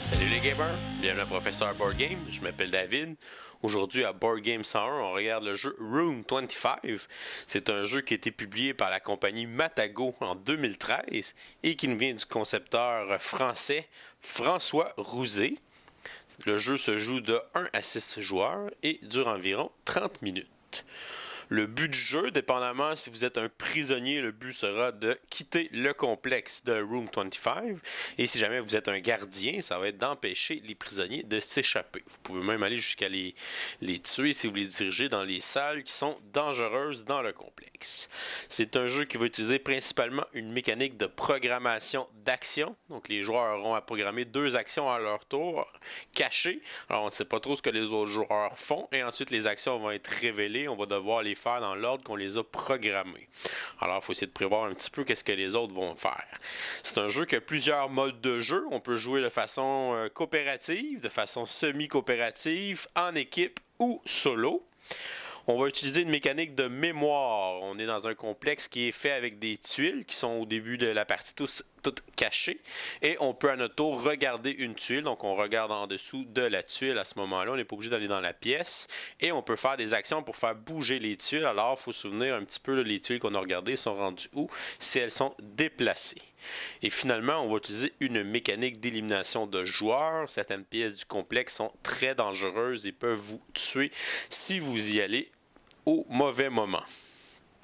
Salut les gamers, bienvenue à Professeur Board Game, je m'appelle David. Aujourd'hui à Board Game 101, on regarde le jeu Room 25. C'est un jeu qui a été publié par la compagnie Matago en 2013 et qui nous vient du concepteur français François Rouzé. Le jeu se joue de 1 à 6 joueurs et dure environ 30 minutes. Le but du jeu, dépendamment si vous êtes un prisonnier, le but sera de quitter le complexe de Room 25. Et si jamais vous êtes un gardien, ça va être d'empêcher les prisonniers de s'échapper. Vous pouvez même aller jusqu'à les tuer si vous les dirigez dans les salles qui sont dangereuses dans le complexe. C'est un jeu qui va utiliser principalement une mécanique de programmation d'action. Donc les joueurs auront à programmer 2 actions à leur tour, cachées. Alors on ne sait pas trop ce que les autres joueurs font. Et ensuite les actions vont être révélées. On va devoir les faire dans l'ordre qu'on les a programmés. Alors, il faut essayer de prévoir un petit peu qu'est-ce que les autres vont faire. C'est un jeu qui a plusieurs modes de jeu. On peut jouer de façon coopérative, de façon semi-coopérative, en équipe ou solo. On va utiliser une mécanique de mémoire. On est dans un complexe qui est fait avec des tuiles qui sont au début de la partie toutes cachées. Et on peut à notre tour regarder une tuile. Donc on regarde en dessous de la tuile à ce moment-là. On n'est pas obligé d'aller dans la pièce. Et on peut faire des actions pour faire bouger les tuiles. Alors il faut se souvenir un petit peu, là, les tuiles qu'on a regardées sont rendues où si elles sont déplacées. Et finalement, on va utiliser une mécanique d'élimination de joueurs. Certaines pièces du complexe sont très dangereuses et peuvent vous tuer si vous y allez au mauvais moment.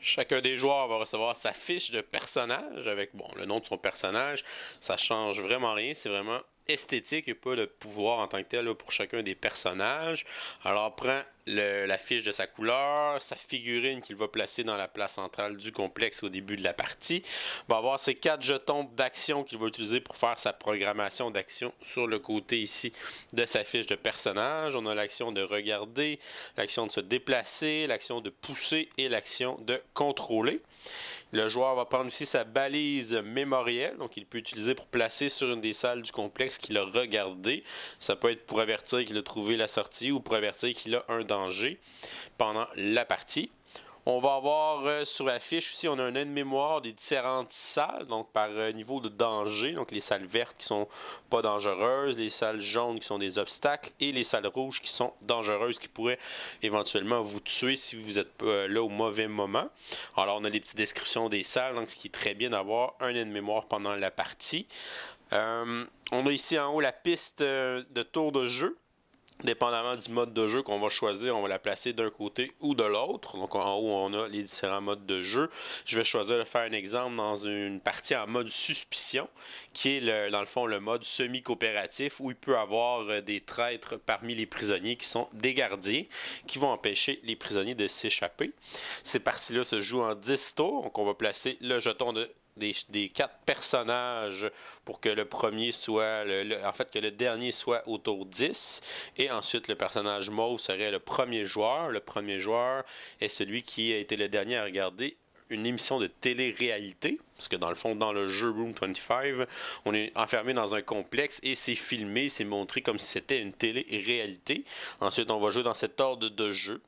Chacun des joueurs va recevoir sa fiche de personnage avec le nom de son personnage. Ça change vraiment rien, c'est vraiment esthétique et pas le pouvoir en tant que tel là, pour chacun des personnages. Alors prend la fiche de sa couleur, sa figurine qu'il va placer dans la place centrale du complexe au début de la partie. Va avoir ses 4 jetons d'action qu'il va utiliser pour faire sa programmation d'action sur le côté ici de sa fiche de personnage. On a l'action de regarder, l'action de se déplacer, l'action de pousser et l'action de contrôler. Le joueur va prendre aussi sa balise mémorielle, donc il peut utiliser pour placer sur une des salles du complexe qu'il a regardé. Ça peut être pour avertir qu'il a trouvé la sortie ou pour avertir qu'il a un danger pendant la partie. On va avoir sur la fiche aussi, on a un aide-mémoire des différentes salles, donc par niveau de danger, donc les salles vertes qui sont pas dangereuses, les salles jaunes qui sont des obstacles et les salles rouges qui sont dangereuses, qui pourraient éventuellement vous tuer si vous êtes là au mauvais moment. Alors on a des petites descriptions des salles, donc ce qui est très bien d'avoir un aide-mémoire pendant la partie. On a ici en haut la piste de tour de jeu. Dépendamment du mode de jeu qu'on va choisir, on va la placer d'un côté ou de l'autre. Donc en haut, on a les différents modes de jeu. Je vais choisir de faire un exemple dans une partie en mode suspicion, qui est dans le fond le mode semi-coopératif, où il peut y avoir des traîtres parmi les prisonniers qui sont des gardiens, qui vont empêcher les prisonniers de s'échapper. Ces parties-là se jouent en 10 tours, donc on va placer le jeton des 4 personnages pour que le premier soit que le dernier soit au tour 10 et ensuite le personnage mauve serait le premier joueur. Le premier joueur est celui qui a été le dernier à regarder une émission de télé-réalité, parce que dans le fond, dans le jeu Room 25, on est enfermé dans un complexe et c'est filmé, c'est montré comme si c'était une télé-réalité. Ensuite, on va jouer dans cet ordre de jeu,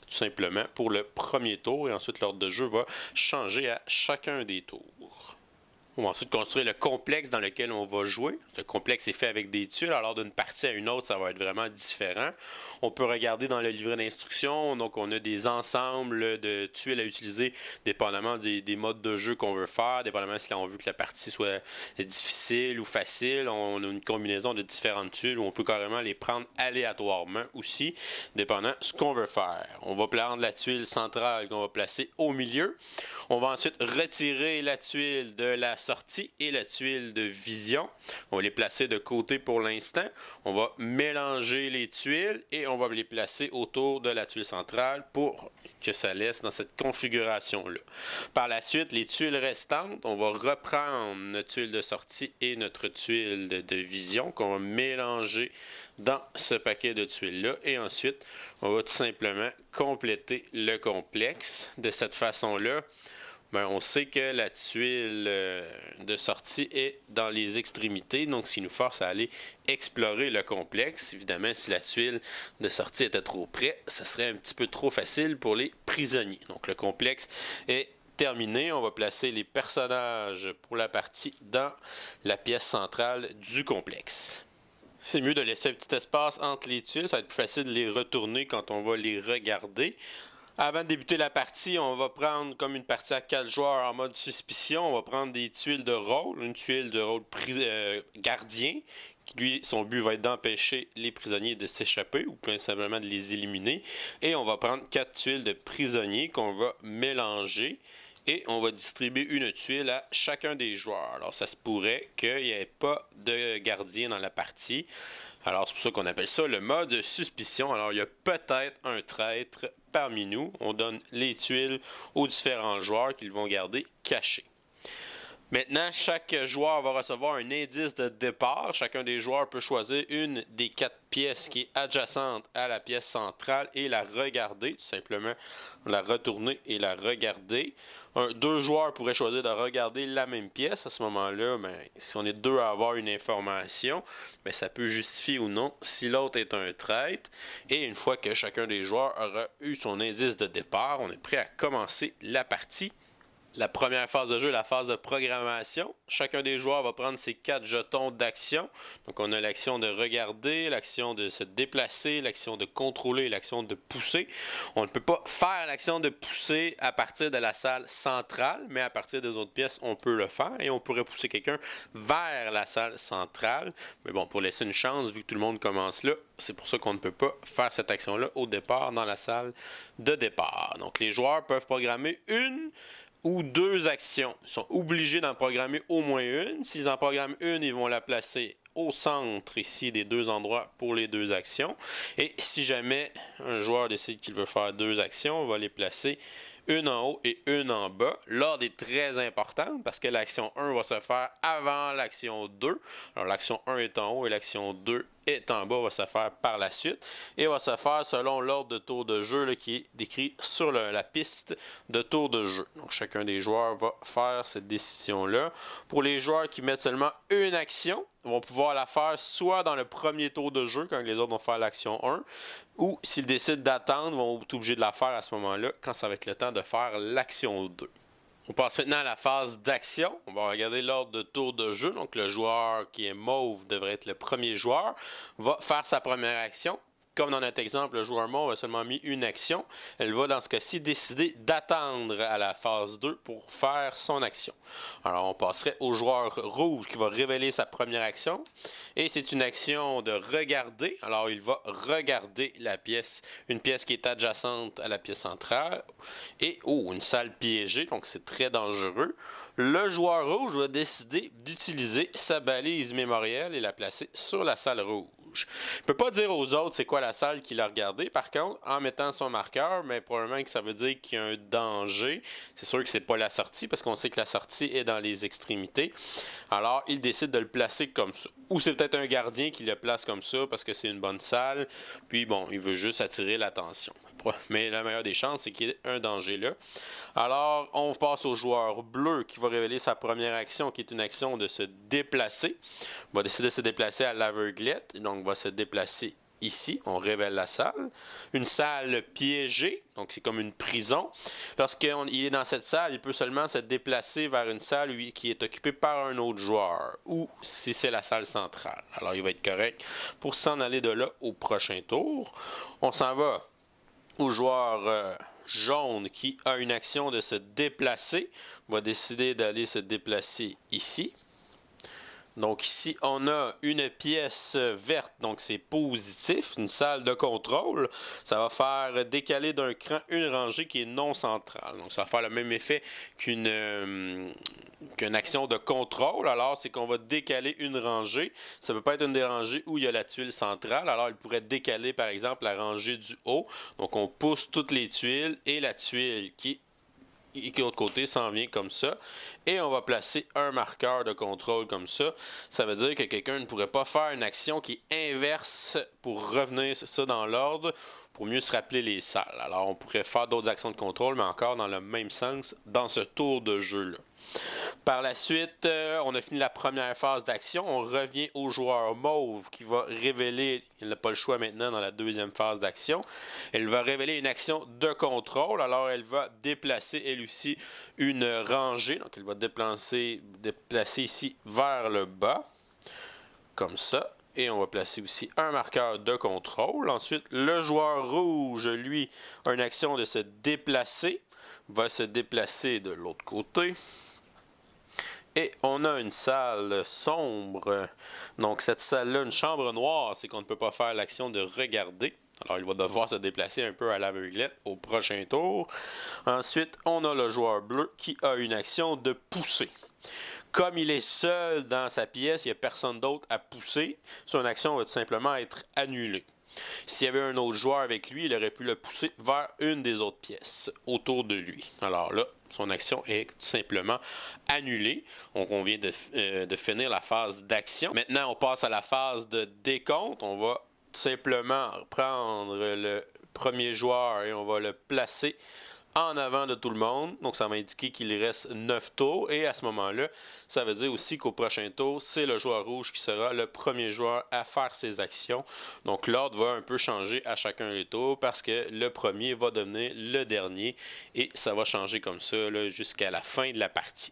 tout simplement, pour le premier tour, et ensuite l'ordre de jeu va changer à chacun des tours. On va ensuite construire le complexe dans lequel on va jouer. Le complexe est fait avec des tuiles, alors d'une partie à une autre, ça va être vraiment différent. On peut regarder dans le livret d'instruction, donc on a des ensembles de tuiles à utiliser dépendamment des modes de jeu qu'on veut faire, dépendamment si on veut que la partie soit difficile ou facile. On a une combinaison de différentes tuiles où on peut carrément les prendre aléatoirement aussi, dépendant de ce qu'on veut faire. On va prendre la tuile centrale qu'on va placer au milieu. On va ensuite retirer la tuile de la sortie et la tuile de vision. On va les placer de côté pour l'instant. On va mélanger les tuiles et on va les placer autour de la tuile centrale pour que ça laisse dans cette configuration-là. Par la suite, les tuiles restantes, on va reprendre notre tuile de sortie et notre tuile de vision qu'on va mélanger dans ce paquet de tuiles-là. Et ensuite, on va tout simplement compléter le complexe. De cette façon-là, on sait que la tuile de sortie est dans les extrémités, donc ce qui nous force à aller explorer le complexe. Évidemment, si la tuile de sortie était trop près, ça serait un petit peu trop facile pour les prisonniers. Donc le complexe est terminé. On va placer les personnages pour la partie dans la pièce centrale du complexe. C'est mieux de laisser un petit espace entre les tuiles, ça va être plus facile de les retourner quand on va les regarder. Avant de débuter la partie, on va prendre comme une partie à 4 joueurs en mode suspicion. On va prendre des tuiles de rôle, une tuile de rôle gardien. Lui, son but va être d'empêcher les prisonniers de s'échapper ou tout simplement de les éliminer. Et on va prendre 4 tuiles de prisonniers qu'on va mélanger. Et on va distribuer une tuile à chacun des joueurs. Alors, ça se pourrait qu'il n'y ait pas de gardien dans la partie. Alors, c'est pour ça qu'on appelle ça le mode suspicion. Alors, il y a peut-être un traître parmi nous. On donne les tuiles aux différents joueurs qu'ils vont garder cachés. Maintenant, chaque joueur va recevoir un indice de départ. Chacun des joueurs peut choisir une des 4 pièces qui est adjacente à la pièce centrale et la regarder, tout simplement la retourner et la regarder. Deux joueurs pourraient choisir de regarder la même pièce. À ce moment-là, si on est deux à avoir une information, ça peut justifier ou non si l'autre est un traître. Et une fois que chacun des joueurs aura eu son indice de départ, on est prêt à commencer la partie. La première phase de jeu est la phase de programmation. Chacun des joueurs va prendre ses 4 jetons d'action. Donc on a l'action de regarder, l'action de se déplacer, l'action de contrôler et l'action de pousser. On ne peut pas faire l'action de pousser à partir de la salle centrale, mais à partir des autres pièces, on peut le faire et on pourrait pousser quelqu'un vers la salle centrale. Mais bon, pour laisser une chance, vu que tout le monde commence là, c'est pour ça qu'on ne peut pas faire cette action-là au départ dans la salle de départ. Donc les joueurs peuvent programmer une ou 2 actions. Ils sont obligés d'en programmer au moins une. S'ils en programment une, ils vont la placer au centre ici des 2 endroits pour les 2 actions. Et si jamais un joueur décide qu'il veut faire 2 actions, on va les placer une en haut et une en bas. L'ordre est très important parce que l'action 1 va se faire avant l'action 2. Alors l'action 1 est en haut et l'action 2 est en bas, va se faire par la suite. Et va se faire selon l'ordre de tour de jeu là, qui est décrit sur la piste de tour de jeu. Donc chacun des joueurs va faire cette décision-là. Pour les joueurs qui mettent seulement une action, ils vont pouvoir la faire soit dans le premier tour de jeu, quand les autres vont faire l'action 1, ou s'ils décident d'attendre, ils vont être obligés de la faire à ce moment-là, quand ça va être le temps de faire l'action 2. On passe maintenant à la phase d'action. On va regarder l'ordre de tour de jeu. Donc le joueur qui est mauve devrait être le premier joueur, va faire sa première action. Comme dans notre exemple, le joueur mauve a seulement mis une action. Elle va dans ce cas-ci décider d'attendre à la phase 2 pour faire son action. Alors on passerait au joueur rouge qui va révéler sa première action. Et c'est une action de regarder. Alors il va regarder la pièce, une pièce qui est adjacente à la pièce centrale. Et une salle piégée, donc c'est très dangereux. Le joueur rouge va décider d'utiliser sa balise mémorielle et la placer sur la salle rouge. Il ne peut pas dire aux autres c'est quoi la salle qu'il a regardée. Par contre, en mettant son marqueur, mais probablement que ça veut dire qu'il y a un danger. C'est sûr que c'est pas la sortie parce qu'on sait que la sortie est dans les extrémités. Alors, il décide de le placer comme ça. Ou c'est peut-être un gardien qui le place comme ça parce que c'est une bonne salle. Puis bon, il veut juste attirer l'attention. Mais la meilleure des chances, c'est qu'il y ait un danger là. Alors, on passe au joueur bleu qui va révéler sa première action, qui est une action de se déplacer. Il va décider de se déplacer à l'aveuglette, donc il va se déplacer ici. On révèle la salle. Une salle piégée, donc c'est comme une prison. Lorsqu'il est dans cette salle, il peut seulement se déplacer vers une salle qui est occupée par un autre joueur, ou si c'est la salle centrale. Alors, il va être correct pour s'en aller de là au prochain tour. On s'en va au joueur jaune qui a une action de se déplacer, va décider d'aller se déplacer ici. Donc ici, on a une pièce verte, donc c'est positif, une salle de contrôle. Ça va faire décaler d'un cran une rangée qui est non centrale. Donc ça va faire le même effet qu'une action de contrôle. Alors, c'est qu'on va décaler une rangée. Ça ne peut pas être une des rangées où il y a la tuile centrale. Alors, il pourrait décaler, par exemple, la rangée du haut. Donc, on pousse toutes les tuiles et la tuile qui de l'autre côté s'en vient comme ça. Et on va placer un marqueur de contrôle comme ça. Ça veut dire que quelqu'un ne pourrait pas faire une action qui est inverse pour revenir ça dans l'ordre, pour mieux se rappeler les salles. Alors, on pourrait faire d'autres actions de contrôle, mais encore dans le même sens dans ce tour de jeu-là. Par la suite, on a fini la première phase d'action. On revient au joueur mauve qui va révéler, il n'a pas le choix maintenant dans la deuxième phase d'action. Elle va révéler une action de contrôle. Alors, elle va déplacer, elle aussi, une rangée. Donc, elle va déplacer ici vers le bas, comme ça. Et on va placer aussi un marqueur de contrôle. Ensuite, le joueur rouge, lui, a une action de se déplacer. Va se déplacer de l'autre côté. Et on a une salle sombre. Donc cette salle-là, une chambre noire, c'est qu'on ne peut pas faire l'action de regarder. Alors il va devoir se déplacer un peu à l'aveuglette au prochain tour. Ensuite, on a le joueur bleu qui a une action de pousser. Comme il est seul dans sa pièce, il n'y a personne d'autre à pousser, son action va tout simplement être annulée. S'il y avait un autre joueur avec lui, il aurait pu le pousser vers une des autres pièces autour de lui. Alors là, son action est tout simplement annulée. Donc on vient de finir la phase d'action. Maintenant, on passe à la phase de décompte. On va tout simplement prendre le premier joueur et on va le placer en avant de tout le monde. Donc, ça va indiquer qu'il reste 9 tours. Et à ce moment-là, ça veut dire aussi qu'au prochain tour, c'est le joueur rouge qui sera le premier joueur à faire ses actions. Donc, l'ordre va un peu changer à chacun des tours parce que le premier va devenir le dernier. Et ça va changer comme ça là, jusqu'à la fin de la partie.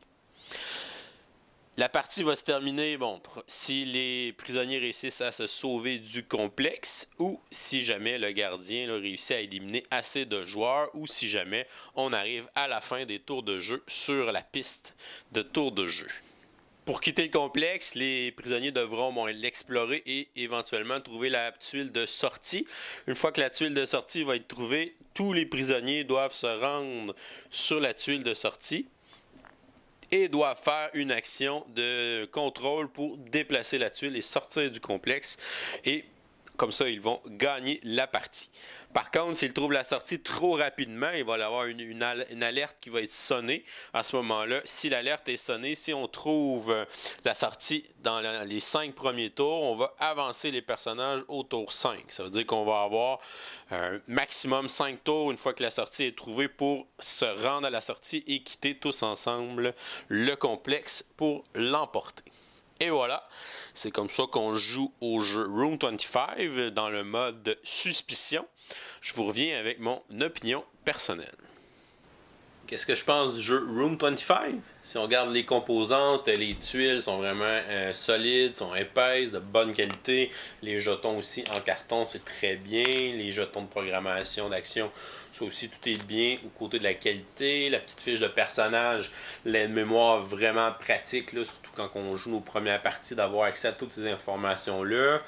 La partie va se terminer, si les prisonniers réussissent à se sauver du complexe ou si jamais le gardien réussit à éliminer assez de joueurs ou si jamais on arrive à la fin des tours de jeu sur la piste de tours de jeu. Pour quitter le complexe, les prisonniers devront l'explorer et éventuellement trouver la tuile de sortie. Une fois que la tuile de sortie va être trouvée, tous les prisonniers doivent se rendre sur la tuile de sortie et doivent faire une action de contrôle pour déplacer la tuile et sortir du complexe. Et comme ça, ils vont gagner la partie. Par contre, s'ils trouvent la sortie trop rapidement, il va y avoir une alerte qui va être sonnée. À ce moment-là, si l'alerte est sonnée, si on trouve la sortie dans les 5 premiers tours, on va avancer les personnages au tour 5. Ça veut dire qu'on va avoir un maximum 5 tours une fois que la sortie est trouvée pour se rendre à la sortie et quitter tous ensemble le complexe pour l'emporter. Et voilà, c'est comme ça qu'on joue au jeu Room 25 dans le mode suspicion. Je vous reviens avec mon opinion personnelle. Qu'est-ce que je pense du jeu Room 25? Si on regarde les composantes, les tuiles sont vraiment solides, sont épaisses, de bonne qualité. Les jetons aussi en carton, c'est très bien. Les jetons de programmation, d'action, ça aussi, tout est bien au côté de la qualité. La petite fiche de personnage, l'aide-mémoire vraiment pratique, là, surtout quand on joue nos premières parties, d'avoir accès à toutes ces informations-là.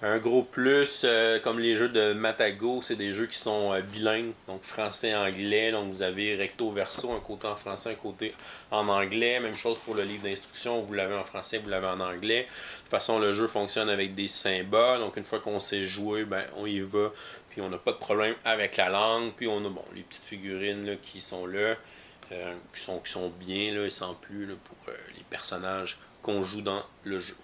Un gros plus, comme les jeux de Matago, c'est des jeux qui sont bilingues, donc français-anglais. Donc vous avez recto verso, un côté en français, un côté en anglais. Même chose pour le livre d'instruction, vous l'avez en français, vous l'avez en anglais. De toute façon, le jeu fonctionne avec des symboles. Donc une fois qu'on sait jouer, on y va. Puis on n'a pas de problème avec la langue. Puis on a les petites figurines là, qui sont là, qui sont bien, là, et sans plus là, pour les personnages qu'on joue dans le jeu.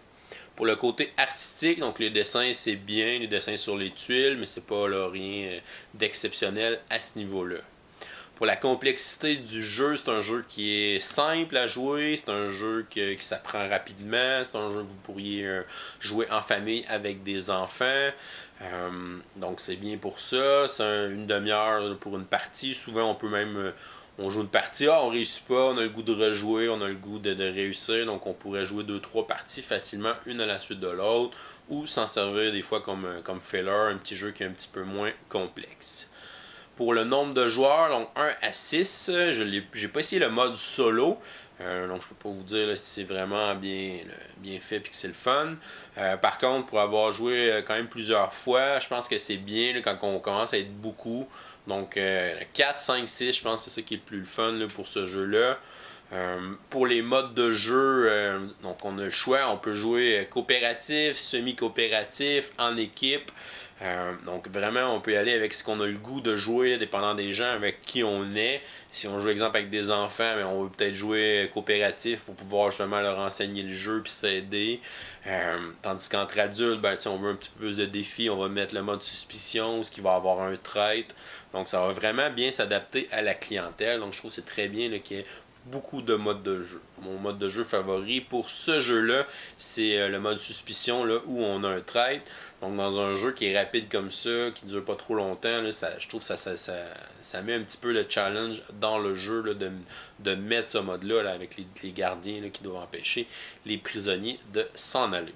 Pour le côté artistique, donc les dessins, c'est bien, les dessins sur les tuiles, mais c'est pas là, rien d'exceptionnel à ce niveau-là. Pour la complexité du jeu, c'est un jeu qui est simple à jouer, c'est un jeu qui s'apprend rapidement, c'est un jeu que vous pourriez jouer en famille avec des enfants. Donc c'est bien pour ça, c'est une demi-heure pour une partie, souvent on peut même... on joue une partie, on réussit pas, on a le goût de rejouer, on a le goût de réussir, donc on pourrait jouer 2-3 parties facilement, une à la suite de l'autre, ou s'en servir des fois comme filler, un petit jeu qui est un petit peu moins complexe. Pour le nombre de joueurs, donc 1 à 6, j'ai pas essayé le mode solo, donc je peux pas vous dire là, si c'est vraiment bien fait et que c'est le fun. Par contre, pour avoir joué quand même plusieurs fois, je pense que c'est bien là, quand on commence à être beaucoup. Donc 4, 5, 6, je pense que c'est ça qui est le plus fun là, pour ce jeu-là. Pour les modes de jeu, donc on a le choix, on peut jouer coopératif, semi-coopératif, en équipe. Donc vraiment on peut y aller avec ce qu'on a le goût de jouer dépendant des gens avec qui on est. Si on joue exemple avec des enfants, on veut peut-être jouer coopératif pour pouvoir justement leur enseigner le jeu puis s'aider. Tandis qu'entre adultes, si on veut un petit peu plus de défi, on va mettre le mode suspicion, ce qui va avoir un traître. Donc ça va vraiment bien s'adapter à la clientèle. Donc je trouve que c'est très bien là, qu'il y ait beaucoup de modes de jeu. Mon mode de jeu favori pour ce jeu-là, c'est le mode suspicion là, où on a un traître. Donc dans un jeu qui est rapide comme ça, qui ne dure pas trop longtemps, là, je trouve que ça met un petit peu le challenge dans le jeu là, de mettre ce mode-là là, avec les gardiens là, qui doivent empêcher les prisonniers de s'en aller.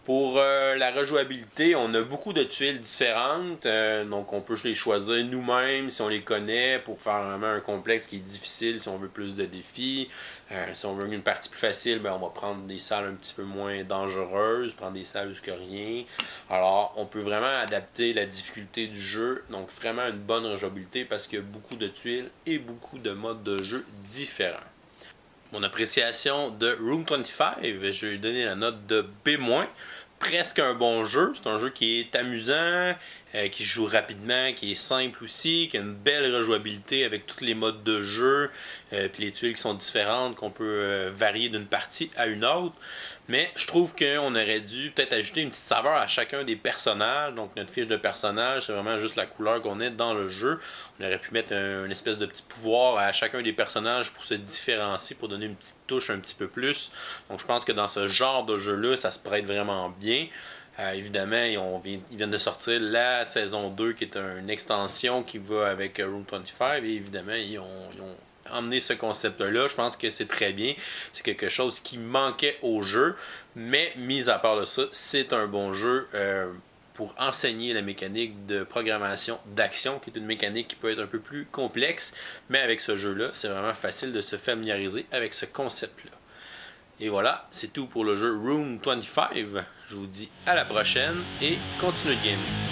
Pour la rejouabilité, on a beaucoup de tuiles différentes, donc on peut les choisir nous-mêmes si on les connaît pour faire vraiment un complexe qui est difficile si on veut plus de défis. Si on veut une partie plus facile, ben on va prendre des salles un petit peu moins dangereuses, prendre des salles jusqu'à rien. Alors on peut vraiment adapter la difficulté du jeu, donc vraiment une bonne rejouabilité parce qu'il y a beaucoup de tuiles et beaucoup de modes de jeu différents. Mon appréciation de Room 25, je vais lui donner la note de B-. Presque un bon jeu. C'est un jeu qui est amusant, qui se joue rapidement, qui est simple aussi, qui a une belle rejouabilité avec tous les modes de jeu, puis les tuiles qui sont différentes, qu'on peut varier d'une partie à une autre. Mais je trouve qu'on aurait dû peut-être ajouter une petite saveur à chacun des personnages. Donc notre fiche de personnage, c'est vraiment juste la couleur qu'on est dans le jeu. On aurait pu mettre une espèce de petit pouvoir à chacun des personnages pour se différencier, pour donner une petite touche un petit peu plus. Donc je pense que dans ce genre de jeu-là, ça se prête vraiment bien. Évidemment, ils viennent de sortir la saison 2 qui est une extension qui va avec Room 25 et évidemment, ils ont emmené ce concept-là. Je pense que c'est très bien. C'est quelque chose qui manquait au jeu, mais mis à part de ça, c'est un bon jeu pour enseigner la mécanique de programmation d'action, qui est une mécanique qui peut être un peu plus complexe, mais avec ce jeu-là, c'est vraiment facile de se familiariser avec ce concept-là. Et voilà, c'est tout pour le jeu Room 25. Je vous dis à la prochaine et continuez de gamer.